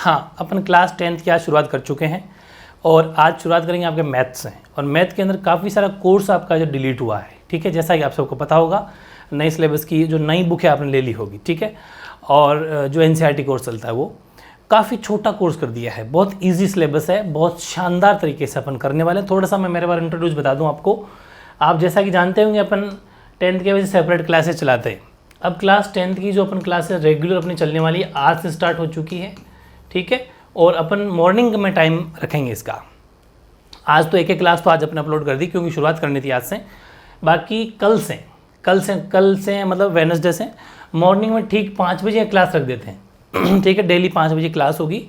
हाँ, अपन class 10th की आज शुरुआत कर चुके हैं और आज शुरुआत करेंगे आपके मैथ्स से। और मैथ के अंदर काफ़ी सारा कोर्स आपका जो डिलीट हुआ है, ठीक है, जैसा कि आप सबको पता होगा, नई सिलेबस की जो नई बुक है आपने ले ली होगी, ठीक है। और जो NCERT कोर्स चलता है वो काफ़ी छोटा कोर्स कर दिया है, बहुत ईजी सिलेबस है, बहुत शानदार तरीके से अपन करने वाले हैं। थोड़ा सा मैं मेरे बारे में इंट्रोड्यूस बता दूँ आपको। आप जैसा कि जानते होंगे अपन 10th के वजह सेपरेट क्लासेस चलाते हैं। अब क्लास 10th की जो अपन क्लासेस रेगुलर अपनी चलने वाली है आज से स्टार्ट हो चुकी है, ठीक है। और अपन मॉर्निंग में टाइम रखेंगे इसका। आज तो एक क्लास तो आज अपने अपलोड कर दी क्योंकि शुरुआत करनी थी आज से। बाकी कल से मतलब वेडनेसडे से मॉर्निंग में ठीक 5 बजे क्लास रख देते हैं ठीक है। डेली 5 बजे क्लास होगी,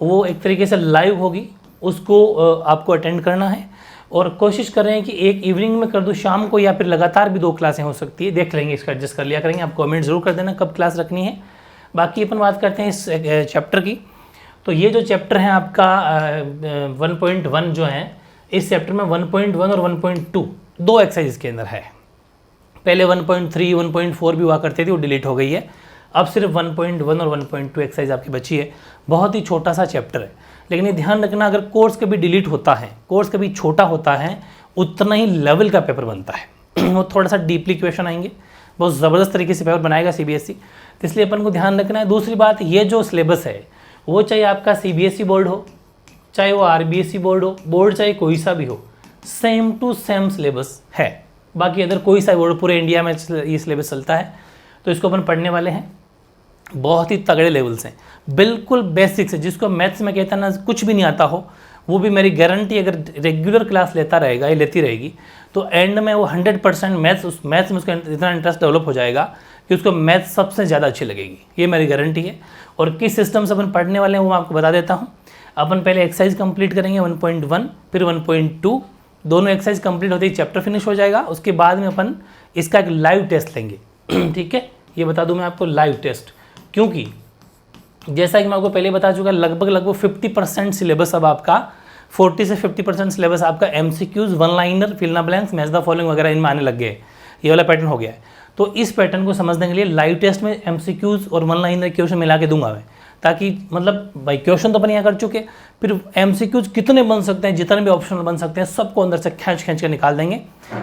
वो एक तरीके से लाइव होगी, उसको आपको अटेंड करना है। और कोशिश कर रहे हैं कि एक इवनिंग में कर दूँ शाम को, या फिर लगातार भी 2 क्लासें हो सकती है, देख लेंगे, इसका एडजस्ट कर लिया करेंगे। आप कमेंट जरूर कर देना कब क्लास रखनी है। बाकी अपन बात करते हैं इस चैप्टर की। तो ये जो चैप्टर है आपका 1.1 जो है, इस चैप्टर में 1.1 और 1.2 दो एक्सरसाइज के अंदर है। पहले 1.3 1.4 भी हुआ करते थे, वो डिलीट हो गई है। अब सिर्फ 1.1 और 1.2 एक्सरसाइज आपकी बची है। बहुत ही छोटा सा चैप्टर है, लेकिन ये ध्यान रखना, अगर कोर्स कभी डिलीट होता है, कोर्स कभी छोटा होता है, उतना ही लेवल का पेपर बनता है वो थोड़ा सा डीपली क्वेश्चन आएंगे, बहुत ज़बरदस्त तरीके से पेपर बनाएगा CBSE। इसलिए अपन को ध्यान रखना है। दूसरी बात, ये जो सिलेबस है वो चाहे आपका CBSE बोर्ड हो, चाहे वो RBSE बोर्ड हो, बोर्ड चाहे कोई सा भी हो, सेम टू सेम सिलेबस है। बाकी अगर कोई सा बोर्ड, पूरे इंडिया में ये सिलेबस चलता है, तो इसको अपन पढ़ने वाले हैं बहुत ही तगड़े लेवल से, बिल्कुल बेसिक से। जिसको मैथ्स में कहता ना कुछ भी नहीं आता हो, वो भी मेरी गारंटी, अगर रेगुलर क्लास लेता रहेगा या लेती रहेगी, तो एंड में वो 100% मैथ्स में उसका इतना इंटरेस्ट डेवलप हो जाएगा कि उसको मैथ्स सबसे ज़्यादा अच्छी लगेगी, ये मेरी गारंटी है। और किस सिस्टम से अपन पढ़ने वाले हैं वो मैं आपको बता देता हूँ। अपन पहले एक्सरसाइज कंप्लीट करेंगे 1.1, फिर 1.2, दोनों एक्सरसाइज कंप्लीट होते ही चैप्टर फिनिश हो जाएगा। उसके बाद में अपन इसका एक लाइव टेस्ट लेंगे ठीक है। ये बता दूं मैं आपको, लाइव टेस्ट, क्योंकि जैसा कि मैं आपको पहले बता चुका, लगभग 50% सिलेबस अब आपका 40 से 50% सिलेबस आपका MCQs, one liner, fill in the blanks, match the following वगैरह इनमें आने लग गए। ये वाला पैटर्न हो गया है। तो इस पैटर्न को समझने के लिए लाइव टेस्ट में MCQs और वन लाइनर क्वेश्चन मिला के दूंगा मैं, ताकि मतलब भाई क्वेश्चन तो अपन यहाँ कर चुके, फिर MCQs कितने बन सकते हैं, जितने भी ऑप्शनल बन सकते हैं, सबको अंदर से खींच के निकाल देंगे।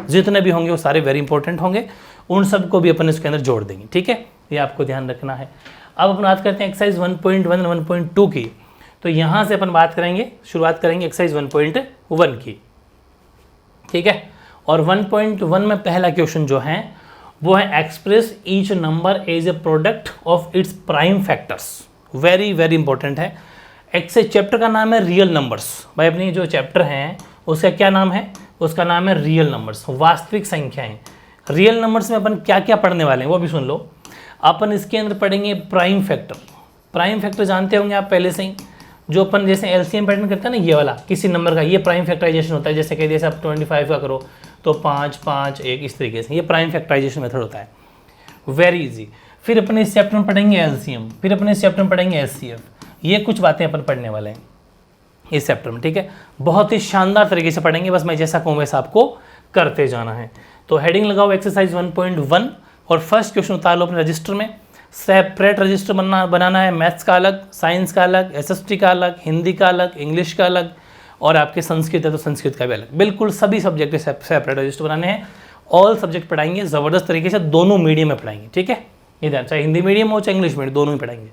जितने भी होंगे वो सारे वेरी इंपॉर्टेंट होंगे, उन सबको भी अपन इसके अंदर जोड़ देंगे, ठीक है। ये आपको ध्यान रखना है। अब अपन बात करते हैं एक्सरसाइज 1.1 और 1.2 की। तो यहाँ से अपन बात करेंगे, शुरुआत करेंगे एक्सरसाइज 1.1 की, ठीक है। और 1.1 में पहला क्वेश्चन जो है वो है express each number as a product of its prime factors. Very very important है। एक्सरसाइज चैप्टर का नाम है रियल नंबर्स। भाई अपनी जो चैप्टर है उसका क्या नाम है? उसका नाम है रियल नंबर्स, वास्तविक संख्याएं। रियल नंबर्स में अपन क्या क्या पढ़ने वाले हैं वो भी सुन लो। अपन इसके अंदर पढ़ेंगे प्राइम फैक्टर। प्राइम फैक्टर जानते होंगे आप पहले से ही, जो अपन जैसे LCM पैटर्न करते हैं ना, ये वाला किसी नंबर का, ये प्राइम फैक्टराइजेशन होता है। जैसे कि जैसे आप 25 का करो तो 5 5 1, इस तरीके से ये प्राइम फैक्टराइजेशन मेथड होता है। Very easy. फिर अपने इस चैप्टर में पढ़ेंगे LCM, फिर अपने इस चैप्टर में पढ़ेंगे SCF। ये कुछ बातें अपन पढ़ने वाले हैं इस चैप्टर में, ठीक है। बहुत ही शानदार तरीके से पढ़ेंगे, बस मैं जैसा कहूँ वैसा आपको करते जाना है। तो हेडिंग लगाओ एक्सरसाइज 1.1 और फर्स्ट क्वेश्चन उतार लो अपने रजिस्टर में। सेपरेट रजिस्टर बनाना है, मैथ्स का अलग, साइंस का अलग, SST का अलग, हिंदी का अलग, इंग्लिश का अलग, और आपके संस्कृत है तो संस्कृत का भी अलग। बिल्कुल सभी सब्जेक्ट के सेपरेट रजिस्टर बनाने हैं। ऑल सब्जेक्ट पढ़ाएंगे ज़बरदस्त तरीके से, दोनों मीडियम में पढ़ाएंगे, ठीक है। ये ध्यान, चाहे हिंदी मीडियम हो चाहे इंग्लिश मीडियम, दोनों ही पढ़ाएंगे।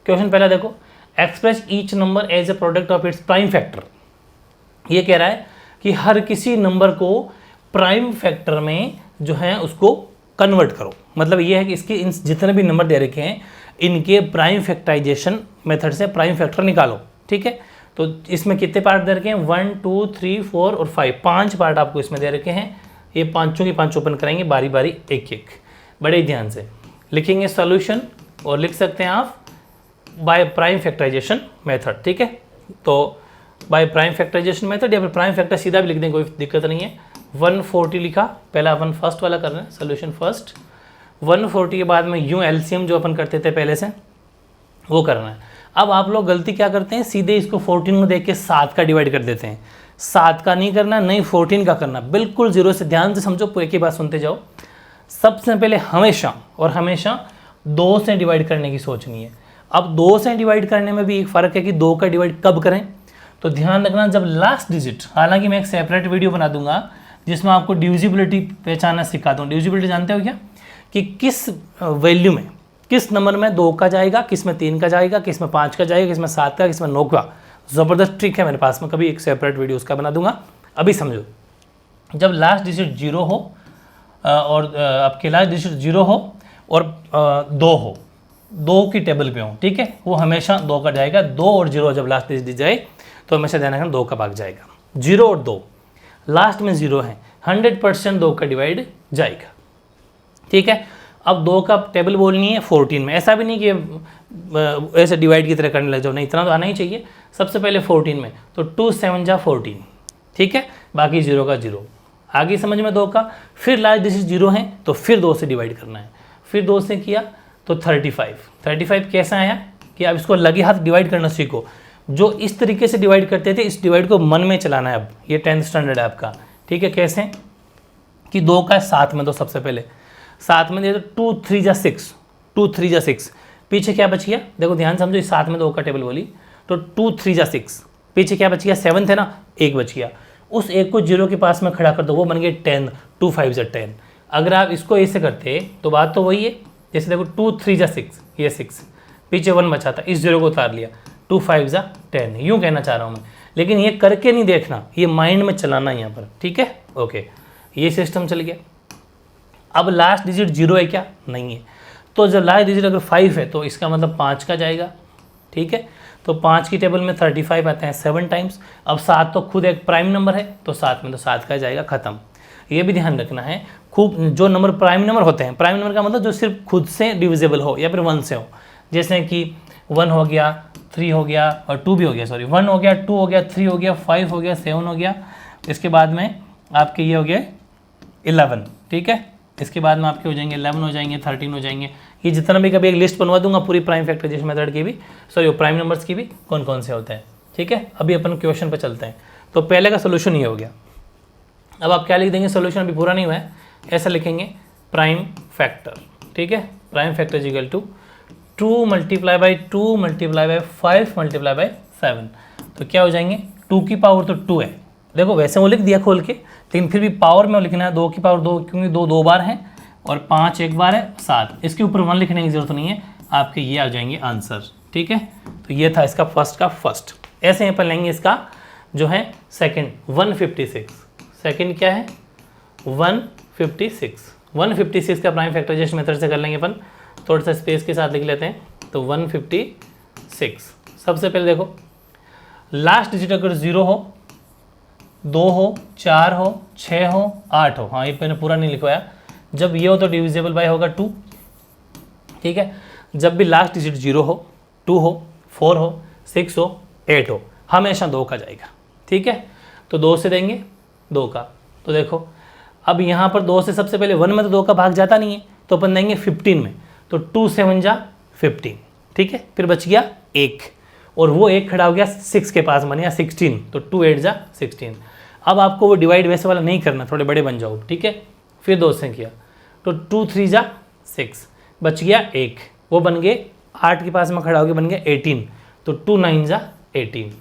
क्वेश्चन पहला देखो, express each number as a product of its prime factor. ये कह रहा है कि हर किसी नंबर को प्राइम फैक्टर में जो है उसको कन्वर्ट करो। मतलब ये है कि इसके इन जितने भी नंबर दे रखे हैं इनके प्राइम फैक्टराइजेशन मेथड से प्राइम फैक्टर निकालो, ठीक है। तो इसमें कितने पार्ट दे रखे हैं? 1 2 3 4 और 5, 5 पार्ट आपको इसमें दे रखे हैं। ये पांचों की पांच ओपन करेंगे बारी बारी एक एक, बड़े ध्यान से लिखेंगे सॉल्यूशन, और लिख सकते हैं आप बाय प्राइम फैक्टराइजेशन मेथड, ठीक है। तो बाय प्राइम फैक्टराइजेशन मेथड या फिर प्राइम फैक्टर सीधा भी लिख दें, कोई दिक्कत नहीं है। 140 लिखा, पहला अपन फर्स्ट वाला कर रहे हैं, सोल्यूशन फर्स्ट। 140 के बाद में यूँ LCM जो अपन करते थे पहले से वो करना है। अब आप लोग गलती क्या करते हैं, सीधे इसको 14 में देख के 7 का डिवाइड कर देते हैं। 7 का नहीं करना, नहीं 14 का करना, बिल्कुल जीरो से। ध्यान से समझो, एक ही बात सुनते जाओ। सबसे पहले हमेशा और हमेशा 2 से डिवाइड करने की सोचनी है। अब 2 से डिवाइड करने में भी एक फ़र्क है कि 2 का डिवाइड कब करें। तो ध्यान रखना जब लास्ट डिजिट, हालांकि मैं एक सेपरेट वीडियो बना दूंगा जिसमें आपको डिविजिबिलिटी पहचानना सिखाता हूँ। डिविजिबिलिटी जानते हो क्या, कि किस वैल्यू में, किस नंबर में 2 का जाएगा, किस में 3 का जाएगा, किस में 5 का जाएगा, किस में 7 का, किस में 9 का। ज़बरदस्त ट्रिक है मेरे पास में, कभी एक सेपरेट वीडियो उसका बना दूंगा। अभी समझो, जब लास्ट डिजिट 0 हो और आपके लास्ट डिजिट 0 हो और 2 हो, 2 की टेबल पे हो, ठीक है, वो हमेशा 2 का जाएगा। 2 और 0 जब लास्ट डिजिट जाए तो हमेशा ध्यान रखना 2 का भाग जाएगा। 0 और 2 लास्ट में 0 है, 100% 2 का डिवाइड जाएगा, ठीक है। अब 2 का टेबल बोलनी है 14 में, ऐसा भी नहीं कि ऐसे डिवाइड की तरह करने लग जाओ, नहीं, इतना तो आना ही चाहिए। सबसे पहले 14 में, तो 2 7 जा 14, ठीक है, बाकी 0 का 0। आगे समझ में 2 का, फिर लास्ट डिजिट 0 है तो फिर 2 से डिवाइड करना है, फिर 2 से किया तो 35 कैसा आया कि आप इसको लगे हाथ डिवाइड करना सीखो। जो इस तरीके से डिवाइड करते थे, इस डिवाइड को मन में चलाना है। अब ये 10th स्टैंडर्ड है आपका, ठीक है। कैसे कि 2 का 7 में, तो सबसे पहले 7 में दे तो 2 3 जा 6, 2 3 जा 6, पीछे क्या बच गया, देखो ध्यान समझो, इस 7 में 2 का टेबल बोली तो 2 3 जा 6, पीछे क्या बच गया, 7 थे ना, 1 बच गया। उस 1 को 0 के पास में खड़ा कर दो, वो बन गया 10, 2 5 जा 10। अगर आप इसको ऐसे करते तो बात तो वही है, जैसे देखो 2 3 जा 6, ये 6, पीछे 1 बचा था, इस 0 को उतार लिया, 2 5 जा 10, यूँ कहना चाह रहा हूँ मैं। लेकिन ये करके नहीं देखना, ये माइंड में चलाना है यहाँ पर, ठीक है, ओके। ये सिस्टम चल गया। अब लास्ट डिजिट 0 है क्या, नहीं है, तो जब लास्ट डिजिट अगर 5 है तो इसका मतलब 5 का जाएगा, ठीक है। तो 5 की टेबल में 35 आते हैं 7 टाइम्स। अब 7 तो खुद एक प्राइम नंबर है, तो 7 में तो 7 का जाएगा, ख़त्म। ये भी ध्यान रखना है, खूब जो नंबर प्राइम नंबर होते हैं, प्राइम नंबर का मतलब जो सिर्फ खुद से डिविजिबल हो या फिर 1 से हो, जैसे कि 1 हो गया, 3 हो गया और 2 भी हो गया, सॉरी 1 हो गया, 2 हो गया, 3 हो गया, 5 हो गया, 7 हो गया, इसके बाद में आपके ये हो गया 11, ठीक है। इसके बाद में आपके हो जाएंगे 11 हो जाएंगे, 13 हो जाएंगे। ये जितना भी कभी एक लिस्ट बनवा दूंगा पूरी प्राइम फैक्टराइजेशन मेथड की भी, सॉरी प्राइम नंबर्स की भी, कौन कौन से होते हैं, ठीक है। अभी अपन क्वेश्चन पे चलते हैं। तो पहले का सोल्यूशन ये हो गया। अब आप क्या लिख देंगे, सोल्यूशन अभी पूरा नहीं हुआ है, ऐसा लिखेंगे प्राइम फैक्टर, ठीक है। Prime factor is equal to 2 multiply by 2 multiply by 5 multiply by 7। तो क्या हो जाएंगे, 2 की पावर तो 2 है, देखो वैसे वो लिख दिया खोल के, लेकिन फिर भी पावर में लिखना है 2 की पावर 2, क्योंकि 2 बार है और 5 एक बार है, 7, इसके ऊपर 1 लिखने की जरूरत नहीं है, आपके ये आ जाएंगे आंसर, ठीक है। तो ये था इसका फर्स्ट का फर्स्ट। ऐसे यहाँ पर लेंगे इसका जो है सेकंड 156, सेकंड क्या है 156, 156 का प्राइम फैक्टराइजेशन मेथड से कर लेंगे अपन, थोड़ा सा स्पेस के साथ लिख लेते हैं। तो 156, सबसे पहले देखो लास्ट डिजिट अगर 0 हो, 2 हो, 4 हो, 6 हो, 8 हो, हाँ ये मैंने पूरा नहीं लिखवाया, जब ये हो तो डिविजिबल बाय होगा 2, ठीक है। जब भी लास्ट डिजिट 0 हो, 2 हो, 4 हो, 6 हो, 8 हो, हमेशा 2 का जाएगा, ठीक है। तो 2 से देंगे 2 का, तो देखो अब यहाँ पर 2 से सबसे पहले 1 में तो 2 का भाग जाता नहीं है, तो अपन देंगे 15 में, तो 2 7 जा 15, ठीक है। फिर बच गया 1 और वो 1 खड़ा हो गया 6 के पास बन गया 16, तो 2 8 जा 16। अब आपको वो डिवाइड वैसे वाला नहीं करना, थोड़े बड़े बन जाओ, ठीक है। फिर 2 से किया तो 2 3 जा 6, बच गया 1, वो बन गए 8 के पास में खड़ा हो गया, बन गया 18, तो 2 9 जा 18।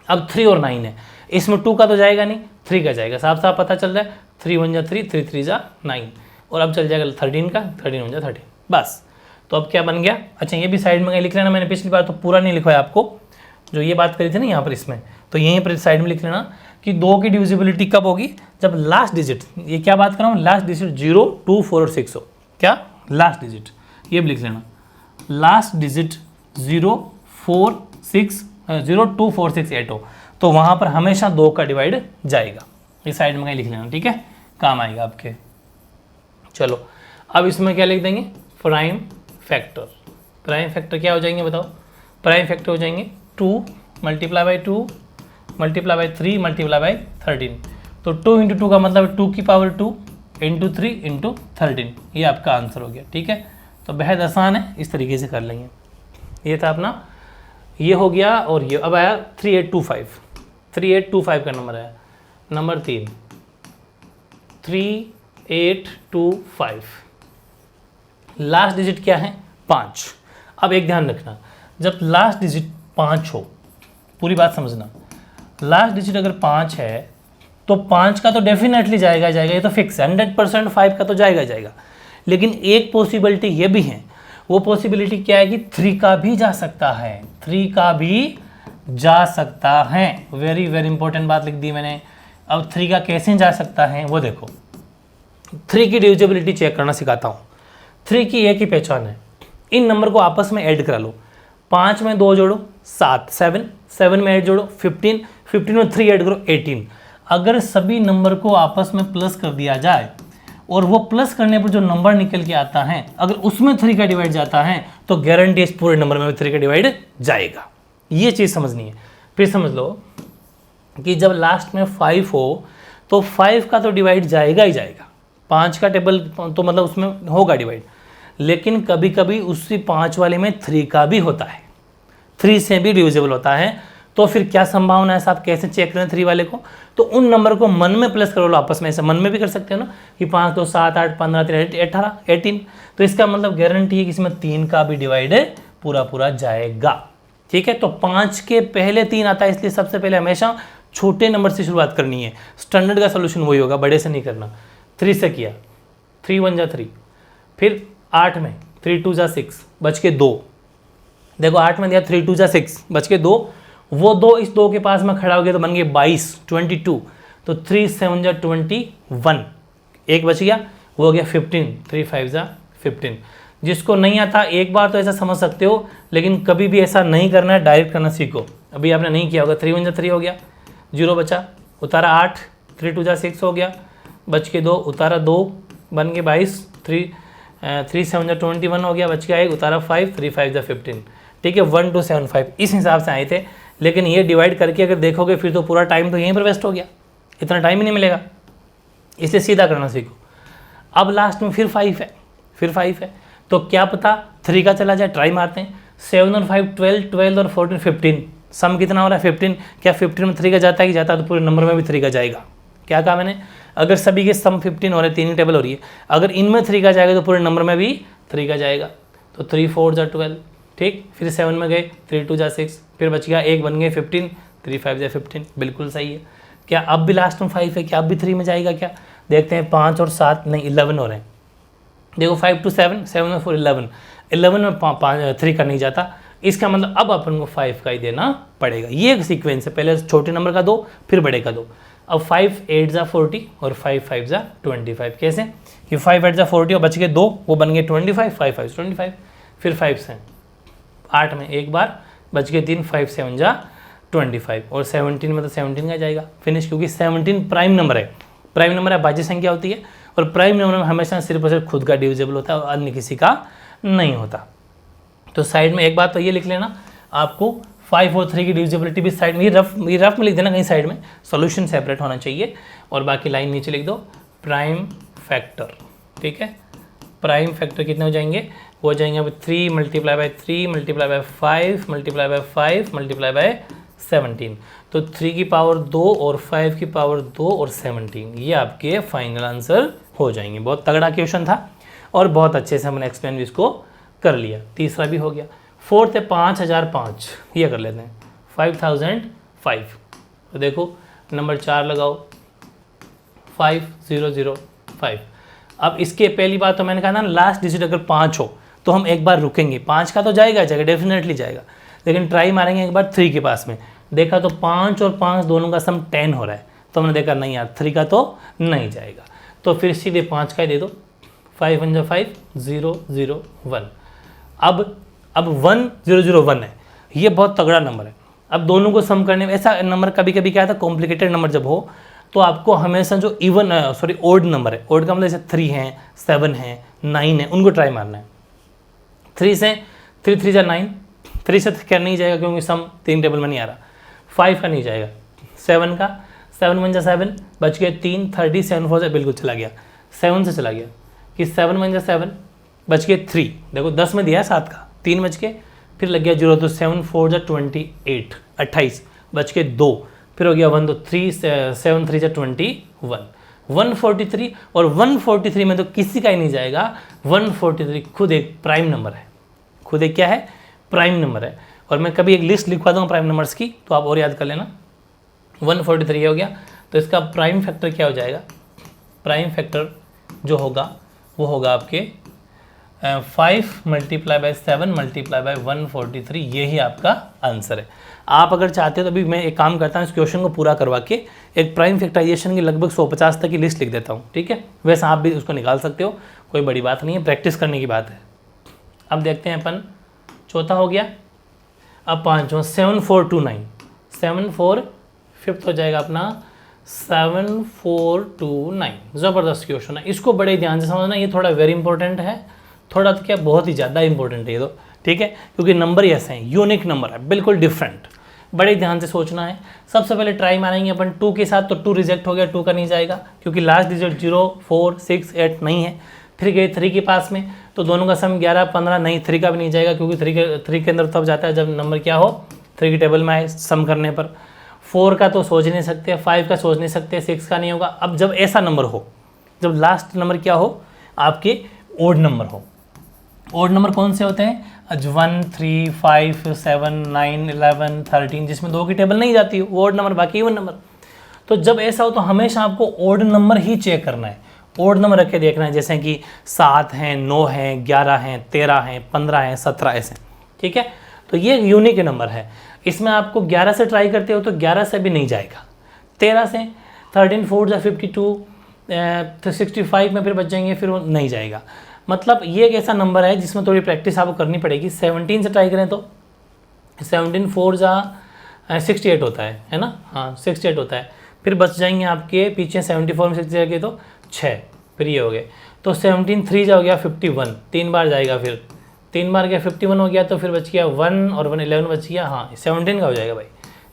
अब 3 और 9 है, इसमें 2 का तो जाएगा नहीं, 3 का जाएगा, साफ साफ पता चल रहा है, 3 1 जा 3, 3 3 जा 9, और अब चल जाएगा 13 का, 13 1 जा 13, बस। तो अब क्या बन गया, अच्छा ये भी साइड में लिख लेना, मैंने पिछली बार तो पूरा नहीं लिखवाया आपको, जो ये बात करी थी ना यहाँ पर इसमें, तो यहीं पर साइड में लिख लेना कि 2 की डिविजिबिलिटी कब होगी, जब लास्ट डिजिट, ये क्या बात कर रहा हूँ, लास्ट डिजिट 0 2 4 और 6 हो, क्या लास्ट डिजिट, ये भी लिख लेना, लास्ट डिजिट 0 4 6 0 2 4 6 8 हो, तो वहाँ पर हमेशा 2 का डिवाइड जाएगा, ये साइड में कहीं लिख लेना, ठीक है, काम आएगा आपके। चलो अब इसमें क्या लिख देंगे, प्राइम फैक्टर, प्राइम फैक्टर क्या हो जाएंगे बताओ, प्राइम फैक्टर हो जाएंगे 2 multiply by 2 multiply by 3 multiply by 13, तो 2 इंटू 2 का मतलब 2 की पावर 2 इंटू 3 इंटू 13, ये आपका आंसर हो गया, ठीक है। तो बेहद आसान है, इस तरीके से कर लेंगे। ये था अपना, ये हो गया, और ये अब आया 3825, 3825 का नंबर आया, नंबर 3 3825, लास्ट डिजिट क्या है 5। अब एक ध्यान रखना, जब लास्ट डिजिट 5 हो, पूरी बात समझना, लास्ट डिजिट अगर 5 है तो 5 का तो डेफिनेटली जाएगा, ये तो फिक्स है, 100% 5 का तो जाएगा। लेकिन एक पॉसिबिलिटी ये भी है, वो पॉसिबिलिटी क्या है कि 3 का भी जा सकता है, 3 का भी जा सकता है। वेरी वेरी इंपॉर्टेंट बात लिख दी मैंने। अब 3 का कैसे जा सकता है वो देखो, 3 की डिविजिबिलिटी चेक करना सिखाता हूँ। 3 की एक ही पहचान है, इन नंबर को आपस में ऐड करा लो। 5 में 2 जोड़ो 7, 7 में 8 जोड़ो 15, 15 में 3 ऐड करो 18। अगर सभी नंबर को आपस में प्लस कर दिया जाए और वो प्लस करने पर जो नंबर निकल के आता है, अगर उसमें 3 का डिवाइड जाता है तो गारंटी इस पूरे नंबर में 3 का डिवाइड जाएगा। ये चीज़ समझनी है। फिर समझ लो कि जब लास्ट में 5 हो तो 5 का तो डिवाइड जाएगा ही जाएगा, 5 का टेबल तो मतलब उसमें होगा डिवाइड, लेकिन कभी कभी उसी 5 वाले में 3 का भी होता है, 3 से भी डिविजिबल होता है। तो फिर क्या संभावना है साहब, कैसे चेक करें 3 वाले को? तो उन नंबर को मन में प्लस करो लो आपस में, ऐसे मन में भी कर सकते हो ना कि 5 2 7 8 15 13 18 18। तो इसका मतलब गारंटी है कि इसमें 3 का भी डिवाइड पूरा जाएगा। ठीक है, तो 5 के पहले 3 आता है, इसलिए सबसे पहले हमेशा छोटे नंबर से शुरुआत करनी है। स्टैंडर्ड का सोल्यूशन वही होगा, बड़े से नहीं करना। 3 से किया, 3 1 जा 3, फिर 8 में 3 2 जा 6 बच के 2, देखो 8 में दिया 3 2 जा 6 बच के 2, वो 2 इस 2 के पास में खड़ा हो गया तो बन गए 22 22, तो 3 7 जा 21, एक बच गया वो हो गया 15, 3 5 जा 15। जिसको नहीं आता एक बार तो ऐसा समझ सकते हो, लेकिन कभी भी ऐसा नहीं करना है, डायरेक्ट करना सीखो। अभी आपने नहीं किया होगा, 3 1 जा 3 हो गया, 0 बचा, उतारा 8, 3 2 जा 6 हो गया, बच के 2, उतारा 2 बन गए 22, 3 7 जा 21 हो गया, बच गया 1, उतारा 5, 3 5 जा 15। ठीक है, 1 2 7 5 इस हिसाब से आए थे। लेकिन ये डिवाइड करके अगर देखोगे फिर तो पूरा टाइम तो यहीं पर वेस्ट हो गया, इतना टाइम ही नहीं मिलेगा, इसलिए सीधा करना सीखो। अब लास्ट में फिर 5 है, तो क्या पता 3 का चला जाए, ट्राई मारते हैं। 7 और 5 12, 12 और 14 15, सम कितना हो रहा है 15। क्या 15 में 3 का जाता है कि जाता है? तो पूरे नंबर में भी 3 का जाएगा। क्या कहा मैंने? अगर सभी के सम 15 हो रहे हैं, 3 टेबल हो रही है, अगर इनमें 3 का जाएगा तो पूरे नंबर में भी 3 का जाएगा। तो 3 4 जा 12, ठीक, फिर 7 में गए, 3 2 जा 6, फिर बच गया 1 बन गए 15, 3 5 जा 15, बिल्कुल सही है। क्या अब भी लास्ट में 5 है, क्या अब भी 3 में जाएगा? क्या देखते हैं, 5 और 7 नहीं 11 हो रहे हैं, देखो 5 2 7, 7 में 4 11, 11 में 3 का नहीं जाता, इसका मतलब अब अपन को 5 का ही देना पड़ेगा। ये एक सीक्वेंस है, पहले छोटे नंबर का 2 फिर बड़े का 2। अब 5 8 जा 40 और 5 5 जा 25, कैसे कि 5 8 जा 40 और बच गए 2, वो बन गए 25, 5 5 25, फिर 5 से 8 में एक बार बच गए 3, 5 7 जा 25 और 17 में तो 17 का जाएगा फिनिश, क्योंकि 17 प्राइम नंबर है, प्राइम नंबर है, भाज्य संख्या होती है, और प्राइम नंबर में हमेशा सिर्फ और सिर्फ खुद का डिविजिबल होता है और अन्य किसी का नहीं होता। तो साइड में एक बात तो ये लिख लेना, आपको 5 और 3 की डिविजिबिलिटी भी साइड में ये रफ में लिख देना, कहीं साइड में सॉल्यूशन सेपरेट होना चाहिए, और बाकी लाइन नीचे लिख दो प्राइम फैक्टर। ठीक है, प्राइम फैक्टर कितने हो जाएंगे? वो हो जाएंगे अब 3 multiply by 3 multiply by 5 multiply by 5 multiply by 17। तो 3 की पावर 2 और 5 की पावर 2 और 17, ये आपके फाइनल आंसर हो जाएंगे। बहुत तगड़ा क्वेश्चन था और बहुत अच्छे से हमने एक्सप्लेन भी इसको कर लिया। तीसरा भी हो गया। फोर्थ है 5005, ये कर लेते हैं 5005। तो देखो नंबर 4 लगाओ 5005। अब इसके पहली बात तो मैंने कहा ना, लास्ट डिजिट अगर 5 हो तो हम एक बार रुकेंगे, 5 का तो जाएगा डेफिनेटली जाएगा, लेकिन ट्राई मारेंगे एक बार 3 के पास में। देखा तो 5 और 5 दोनों का सम 10 हो रहा है, तो हमने देखा नहीं यार 3 का तो नहीं जाएगा, तो फिर सीधे 5 का ही दे दो। 5 1 5 0 0 1। अब 1 0 0 1 है, ये बहुत तगड़ा नंबर है। अब दोनों को सम करने में ऐसा नंबर कभी कभी क्या था, कॉम्प्लिकेटेड नंबर जब हो तो आपको हमेशा जो ओड नंबर है, ओड का मतलब जैसे 3 है 7 है 9 है, उनको ट्राई मारना है। 3 से 3 3 जा 9, 3 से क्या नहीं जाएगा क्योंकि सम 3 टेबल में नहीं आ रहा। 5 का नहीं जाएगा, 7 का 7 1 जा 7 बच गए 3 30 7 4 से बिल्कुल चला गया, 7 से चला गया कि 7 1 जा 7 बच गए 3। देखो 10 में दिया है 7 का, 3 बच के फिर लग गया 0, तो 7 4 जा 28 28 बच के 2, फिर हो गया 1, तो 3 7 3 जा 21 143। और 143 में तो किसी का ही नहीं जाएगा, 143 खुद एक प्राइम नंबर है, खुद एक क्या है, प्राइम नंबर है। और मैं कभी एक लिस्ट लिखवा दूँगा प्राइम नंबर्स की, तो आप और याद कर लेना। 143 हो गया, तो इसका प्राइम फैक्टर क्या हो जाएगा, प्राइम फैक्टर जो होगा वो होगा आपके 5 मल्टीप्लाई बाय 7 मल्टीप्लाई बाय 143, यही आपका आंसर है। आप अगर चाहते हो तो अभी मैं एक काम करता हूँ, इस क्वेश्चन को पूरा करवा के एक प्राइम फैक्टराइजेशन की लगभग 150 तक की लिस्ट लिख देता हूँ, ठीक है। वैसे आप भी उसको निकाल सकते हो, कोई बड़ी बात नहीं है, प्रैक्टिस करने की बात है। अब देखते हैं अपन, चौथा हो गया, अब पाँचवा 7429, 74 फिफ्थ हो जाएगा अपना 7429। ज़बरदस्त क्वेश्चन है, इसको बड़े ध्यान से समझना, ये थोड़ा वेरी इंपॉर्टेंट है, थोड़ा तो क्या बहुत ही ज़्यादा इंपॉर्टेंट है ये तो, ठीक है, क्योंकि नंबर ही ऐसे हैं, यूनिक नंबर है, बिल्कुल डिफरेंट, बड़े ध्यान से सोचना है। सबसे पहले ट्राई मारेंगे अपन 2 के साथ, तो 2 रिजेक्ट हो गया, 2 का नहीं जाएगा क्योंकि लास्ट डिजिट 0 4 6 8 नहीं है। फिर गए 3 के पास में, तो दोनों का सम 11 15 नहीं, 3 का भी नहीं जाएगा क्योंकि 3 के अंदर तब जाता है जब नंबर क्या हो, 3 की टेबल में आए सम करने पर। 4 का तो सोच नहीं सकते, 5 का सोच नहीं सकते, 6 का नहीं होगा। अब जब ऐसा नंबर हो, जब लास्ट नंबर क्या हो, आपके ओड नंबर हो। ओड नंबर कौन से होते हैं, 1 3 5 7 9 11 13, जिसमें 2 की टेबल नहीं जाती, वो ओड नंबर, बाकी इवन नंबर। तो जब ऐसा हो तो हमेशा आपको ओड नंबर ही चेक करना है, ओड नंबर रख के देखना है, जैसे कि 7 हैं, 9 हैं, 11 हैं, 13 हैं, 15 हैं, 17 ऐसे, ठीक है। तो ये यूनिक नंबर है। इसमें आपको 11 से ट्राई करते हो तो 11 से भी नहीं जाएगा, 13 से 13 4 जा 52, तो 65 में फिर बच जाएंगे, फिर वो नहीं जाएगा। मतलब ये एक ऐसा नंबर है जिसमें थोड़ी प्रैक्टिस आपको करनी पड़ेगी। 17 से ट्राई करें तो 17 4 जा 68 होता है ना, हाँ 68 होता है। फिर बच जाएंगे आपके पीछे 74 में 60 के तो 6, फिर ये हो गए। तो 17 3 जा हो गया 51, 3 बार जाएगा, फिर 3 बार गया 51 हो गया, तो फिर बच गया 1 और 1 11 बच गया, हाँ 17 का हो जाएगा भाई।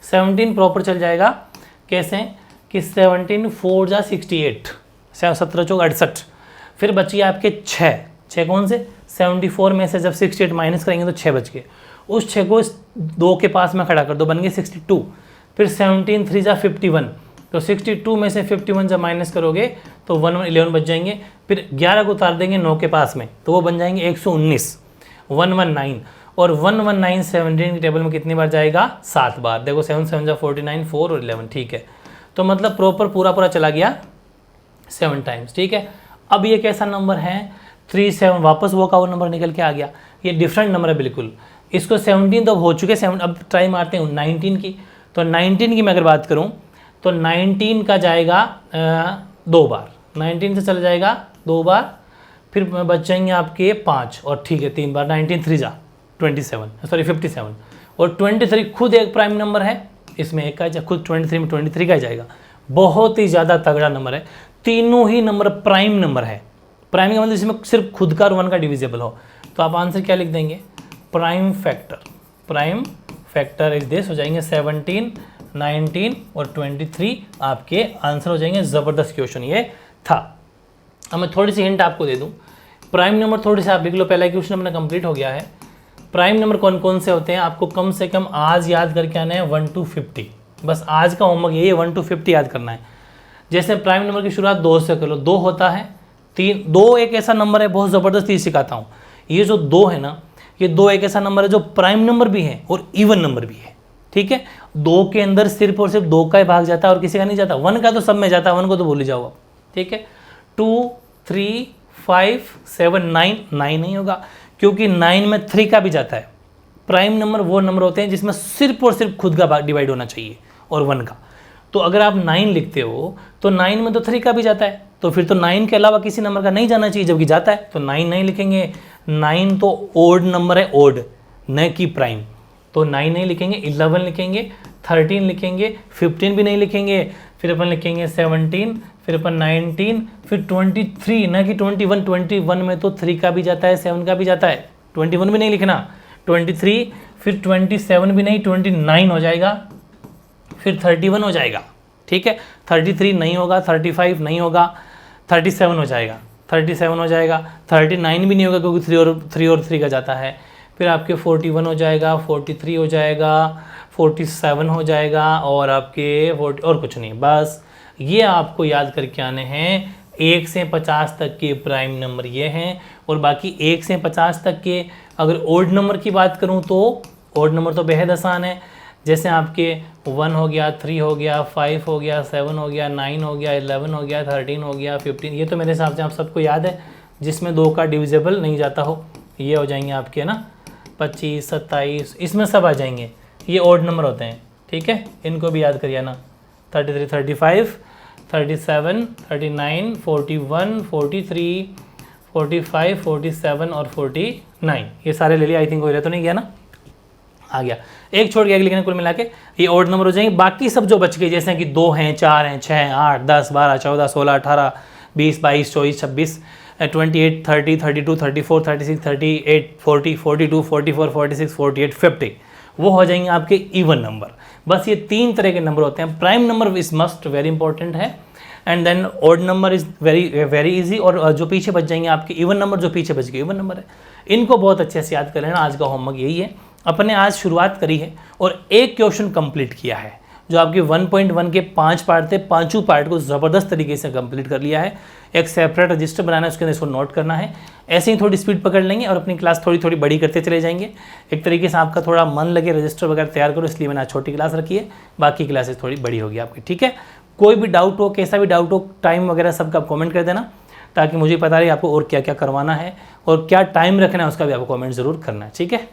17 प्रॉपर चल जाएगा, कैसे कि 17 4 जा 68, 17 चौक 68, फिर बचिए आपके 6 कौन से, 74 में से जब 68 माइनस करेंगे तो 6 बच गए, उस 6 को 2 के पास में खड़ा कर दो, बन गए 62। फिर 17 3 जा 51, तो 62 में से 51 जब माइनस करोगे तो 1 1 11 बच जाएंगे। फिर 11 को उतार देंगे 9 के पास में, तो वो बन जाएंगे 119, 119, और 119 17 की टेबल में कितनी बार जाएगा, 7 बार। देखो 7 7 जा 49, 4 और 11, ठीक है। तो मतलब प्रॉपर पूरा चला गया 7 टाइम्स, ठीक है। अब ये कैसा नंबर है, 3 7, वापस वो का वो नंबर निकल के आ गया, ये डिफरेंट नंबर है बिल्कुल। इसको 17 तो हो चुके 7, अब ट्राई मारते हैं 19 की। तो 19 की मैं अगर बात करूं तो 19 का जाएगा 2 बार, 19 से चला जाएगा 2 बार, फिर बच जाएंगे आपके 5, और ठीक है 3 बार, 19 3 जा 27, सॉरी 57, और 23 खुद एक प्राइम नंबर है, इसमें एक का खुद 23 में 23 का जाएगा। बहुत ही ज़्यादा तगड़ा नंबर है, तीनों ही नंबर प्राइम नंबर है। प्राइम का मतलब इसमें सिर्फ खुद का और 1 का डिविजिबल हो। तो आप आंसर क्या लिख देंगे, प्राइम फैक्टर इज दिस, हो जाएंगे 17 19 और 23 आपके आंसर हो जाएंगे। ज़बरदस्त क्वेश्चन ये था। अब मैं थोड़ी सी हिंट आपको दे दूं, प्राइम नंबर थोड़ी सी आप लिख लो, पहला क्वेश्चन अपना कंप्लीट हो गया है। प्राइम नंबर कौन कौन से होते हैं, आपको कम से कम आज याद करके आना है 1 to 50, बस आज का होमवर्क यही है, 1 to 50 याद करना है। जैसे प्राइम नंबर की शुरुआत 2 से कर लो, 2 होता है, 3, 2 एक ऐसा नंबर है, बहुत ज़बरदस्त चीज़ सिखाता हूँ। ये जो 2 है ना, ये 2 एक ऐसा नंबर है जो प्राइम नंबर भी है और इवन नंबर भी है, ठीक है। 2 के अंदर सिर्फ और सिर्फ 2 का ही भाग जाता है और किसी का नहीं जाता, 1 का तो सब में जाता है, 1 को तो भूल ही जाओ आप, ठीक है। 2 3 5 7 9 नहीं होगा क्योंकि 9 में 3 का भी जाता है। प्राइम नंबर वो नंबर होते हैं जिसमें सिर्फ और सिर्फ खुद का भाग डिवाइड होना चाहिए और 1 का। तो अगर आप 9 लिखते हो तो 9 में तो 3 का भी जाता है, तो फिर तो 9 के अलावा किसी नंबर का नहीं जाना चाहिए, जबकि जाता है तो 9 नहीं लिखेंगे। 9 तो ओड नंबर है, ओड न कि प्राइम, तो 9 नहीं लिखेंगे, 11 लिखेंगे, 13 लिखेंगे, 15 भी नहीं लिखेंगे, फिर अपन लिखेंगे 17, फिर अपन 19, फिर 23, न कि 21। 21 में तो 3 का भी जाता है, 7 का भी जाता है, 21 भी नहीं लिखना। 23, फिर 27 भी नहीं, 29 हो जाएगा, फिर 31 हो जाएगा, ठीक है। 33 नहीं होगा, 35 नहीं होगा, 37 हो जाएगा, 37 हो जाएगा, 39 भी नहीं होगा क्योंकि 3 और 3 का जाता है। फिर आपके 41 हो जाएगा, 43 हो जाएगा, 47 हो जाएगा, और आपके 40 और कुछ नहीं, बस ये आपको याद करके आने हैं 1 से 50 तक के प्राइम नंबर ये हैं, और बाकी 1 से 50 तक के अगर ओड नंबर की बात करूं तो ओड नंबर तो बेहद आसान है, जैसे आपके 1 हो गया, 3 हो गया, 5 हो गया, 7 हो गया, 9 हो गया, 11 हो गया, 13 हो गया, 15, ये तो मेरे हिसाब से आप सबको याद है, जिसमें 2 का डिविजिबल नहीं जाता हो, ये हो जाएंगे आपके ना 25, 27, इसमें सब आ जाएंगे, ये ओड नंबर होते हैं, ठीक है, इनको भी याद करिए ना, 33, 35, 37, 39, 41, 43, 45, 47 और 49, ये सारे ले लिए, आई थिंक हो रहा तो नहीं गया ना, आ गया, एक छोड़ गया, लेकिन कुल मिला के ये ओड नंबर हो जाएंगे। बाकी सब जो बच गए जैसे कि 2 हैं, 4 हैं, 6 हैं, 8, 10, 12, 14, 16, 18, 20, 22, 24, 26, 28, 30, 32, 34, 36, 38, 40, 42, 44, 46, 48, 50, वो हो जाएंगे आपके इवन नंबर। बस ये 3 तरह के नंबर होते हैं। Prime number is must very important है, and then odd number is very easy, और जो पीछे बच जाएंगे आपके इवन नंबर, जो पीछे बच गए इवन नंबर है, इनको बहुत अच्छे से याद कर लेना। आज का होमवर्क यही है, अपने आज शुरुआत करी है और एक क्वेश्चन कंप्लीट किया है, जो आपके 1.1 के 5 पार्ट थे, पांचों पार्ट को ज़बरदस्त तरीके से कंप्लीट कर लिया है। एक सेपरेट रजिस्टर बनाना है, उसके अंदर इसको नोट करना है, ऐसे ही थोड़ी स्पीड पकड़ लेंगे और अपनी क्लास थोड़ी थोड़ी बड़ी करते चले जाएंगे। एक तरीके से आपका थोड़ा मन लगे, रजिस्टर वगैरह तैयार करो, इसलिए मैंने आज छोटी क्लास रखी है, बाकी क्लासेस थोड़ी बड़ी होगी आपकी, ठीक है। कोई भी डाउट हो, कैसा भी डाउट हो, टाइम वगैरह सबका आप कमेंट कर देना, ताकि मुझे पता रहे आपको और क्या क्या करवाना है और क्या टाइम रखना है, उसका भी आपको कमेंट ज़रूर करना है, ठीक है।